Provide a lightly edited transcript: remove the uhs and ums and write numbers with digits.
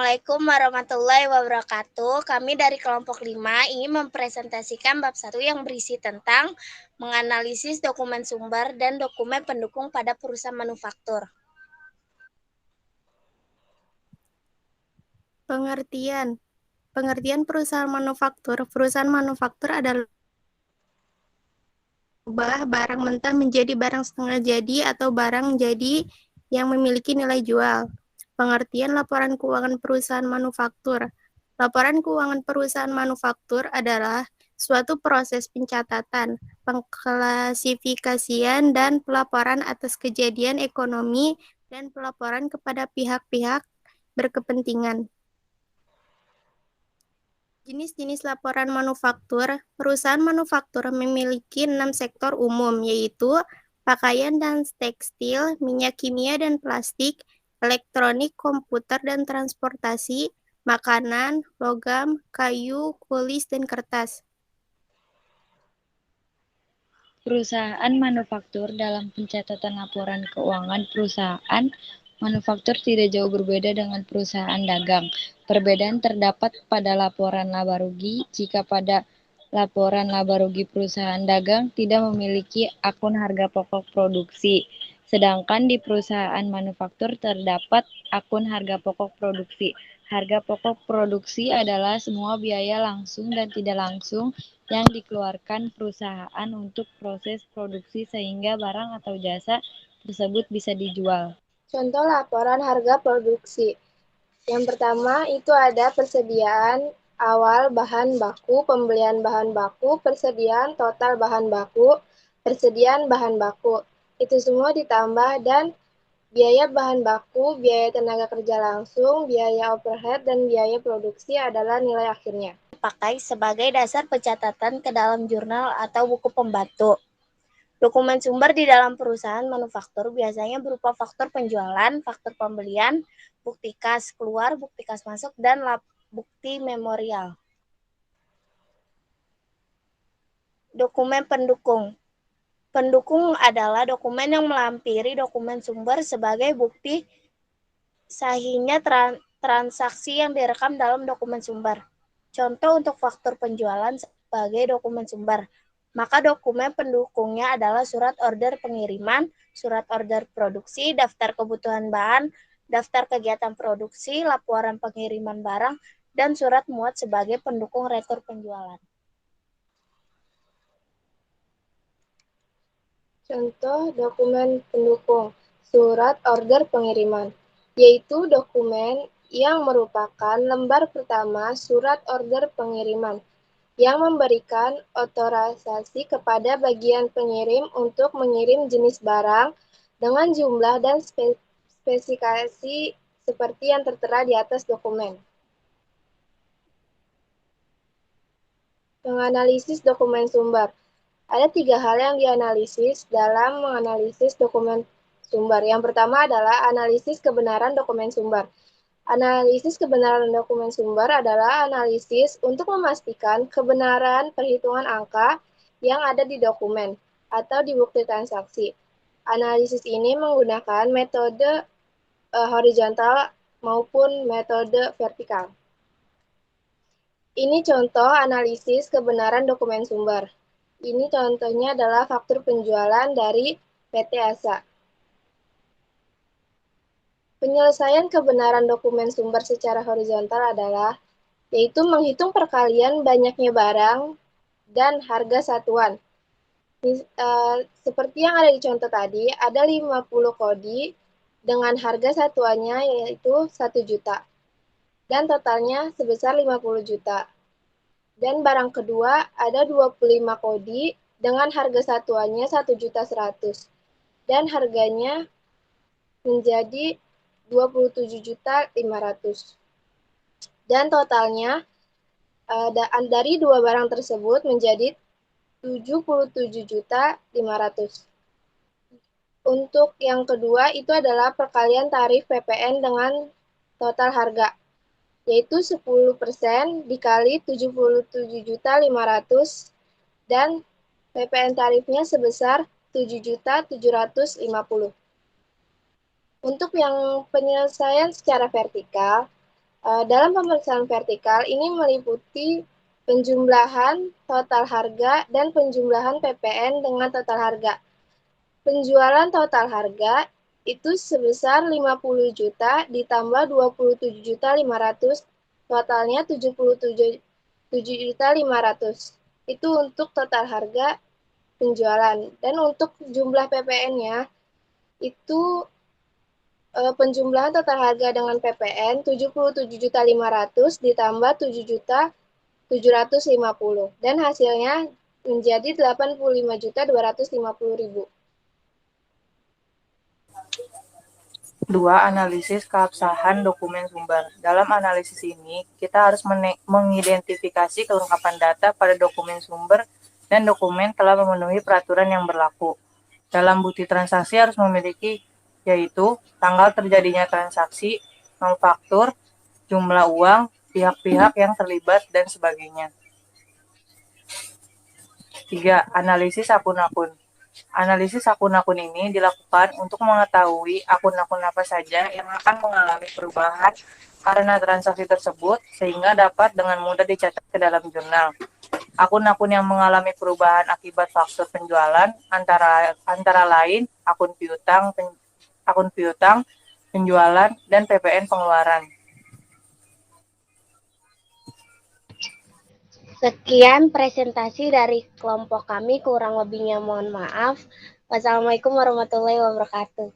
Assalamualaikum warahmatullahi wabarakatuh. Kami dari kelompok 5 ingin mempresentasikan bab 1 yang berisi tentang menganalisis dokumen sumber dan dokumen pendukung pada perusahaan manufaktur. Pengertian perusahaan manufaktur. Perusahaan manufaktur adalah mengubah barang mentah menjadi barang setengah jadi atau barang jadi yang memiliki nilai jual. Pengertian laporan keuangan perusahaan manufaktur. Laporan keuangan perusahaan manufaktur adalah suatu proses pencatatan, pengklasifikasian, dan pelaporan atas kejadian ekonomi dan pelaporan kepada pihak-pihak berkepentingan. Jenis-jenis laporan manufaktur. Perusahaan manufaktur memiliki 6 sektor umum, yaitu pakaian dan tekstil, minyak kimia dan plastik, elektronik, komputer dan transportasi, makanan, logam, kayu, kulis, dan kertas. Perusahaan manufaktur. Dalam pencatatan laporan keuangan perusahaan manufaktur tidak jauh berbeda dengan perusahaan dagang. Perbedaan terdapat pada laporan laba rugi. Jika pada laporan laba rugi perusahaan dagang tidak memiliki akun harga pokok produksi, sedangkan di perusahaan manufaktur terdapat akun harga pokok produksi. Harga pokok produksi adalah semua biaya langsung dan tidak langsung yang dikeluarkan perusahaan untuk proses produksi sehingga barang atau jasa tersebut bisa dijual. Contoh laporan harga produksi. Yang pertama itu ada persediaan awal bahan baku, pembelian bahan baku, persediaan total bahan baku, persediaan bahan baku. Itu semua ditambah dan biaya bahan baku, biaya tenaga kerja langsung, biaya overhead, dan biaya produksi adalah nilai akhirnya. Dipakai sebagai dasar pencatatan ke dalam jurnal atau buku pembantu. Dokumen sumber di dalam perusahaan manufaktur biasanya berupa faktur penjualan, faktur pembelian, bukti kas keluar, bukti kas masuk, dan bukti memorial. Dokumen pendukung. Pendukung adalah dokumen yang melampiri dokumen sumber sebagai bukti sahihnya transaksi yang direkam dalam dokumen sumber. Contoh untuk faktur penjualan sebagai dokumen sumber. Maka dokumen pendukungnya adalah surat order pengiriman, surat order produksi, daftar kebutuhan bahan, daftar kegiatan produksi, laporan pengiriman barang, dan surat muat sebagai pendukung retur penjualan. Contoh dokumen pendukung surat order pengiriman, yaitu dokumen yang merupakan lembar pertama surat order pengiriman yang memberikan otorisasi kepada bagian pengirim untuk mengirim jenis barang dengan jumlah dan spesifikasi seperti yang tertera di atas dokumen. Menganalisis dokumen sumber. Ada 3 hal yang dianalisis dalam menganalisis dokumen sumber. Yang pertama adalah analisis kebenaran dokumen sumber. Analisis kebenaran dokumen sumber adalah analisis untuk memastikan kebenaran perhitungan angka yang ada di dokumen atau di bukti transaksi. Analisis ini menggunakan metode horizontal maupun metode vertikal. Ini contoh analisis kebenaran dokumen sumber. Ini contohnya adalah faktur penjualan dari PT ASA. Penyelesaian kebenaran dokumen sumber secara horizontal adalah yaitu menghitung perkalian banyaknya barang dan harga satuan. Seperti yang ada di contoh tadi, ada 50 kodi dengan harga satuannya yaitu 1 juta. Dan totalnya sebesar 50 juta. Dan barang kedua ada 25 kodi dengan harga satuannya 1.100.000 dan harganya menjadi 27.500.000. Dan totalnya dari dua barang tersebut menjadi 77.500.000. Untuk yang kedua itu adalah perkalian tarif PPN dengan total harga, yaitu 10% dikali 77.500 dan PPN tarifnya sebesar 7.750. Untuk yang penyelesaian secara vertikal, Dalam pemeriksaan vertikal ini meliputi penjumlahan total harga dan penjumlahan PPN dengan total harga. Penjualan total harga itu sebesar 50 juta ditambah 27.500, totalnya 77.500. Itu untuk total harga penjualan. Dan untuk jumlah PPN-nya itu penjumlahan total harga dengan PPN 77.500 ditambah 7.750 dan hasilnya menjadi 85.250.000. 2. Analisis keabsahan dokumen sumber. Dalam analisis ini, kita harus mengidentifikasi kelengkapan data pada dokumen sumber dan dokumen telah memenuhi peraturan yang berlaku. Dalam bukti transaksi harus memiliki yaitu tanggal terjadinya transaksi, manufaktur, jumlah uang, pihak-pihak yang terlibat, dan sebagainya. 3. Analisis akun-akun. Analisis akun-akun ini dilakukan untuk mengetahui akun-akun apa saja yang akan mengalami perubahan karena transaksi tersebut, sehingga dapat dengan mudah dicatat ke dalam jurnal. Akun-akun yang mengalami perubahan akibat faktur penjualan antara lain akun piutang, penjualan, dan PPN pengeluaran. Sekian presentasi dari kelompok kami, kurang lebihnya mohon maaf. Wassalamualaikum warahmatullahi wabarakatuh.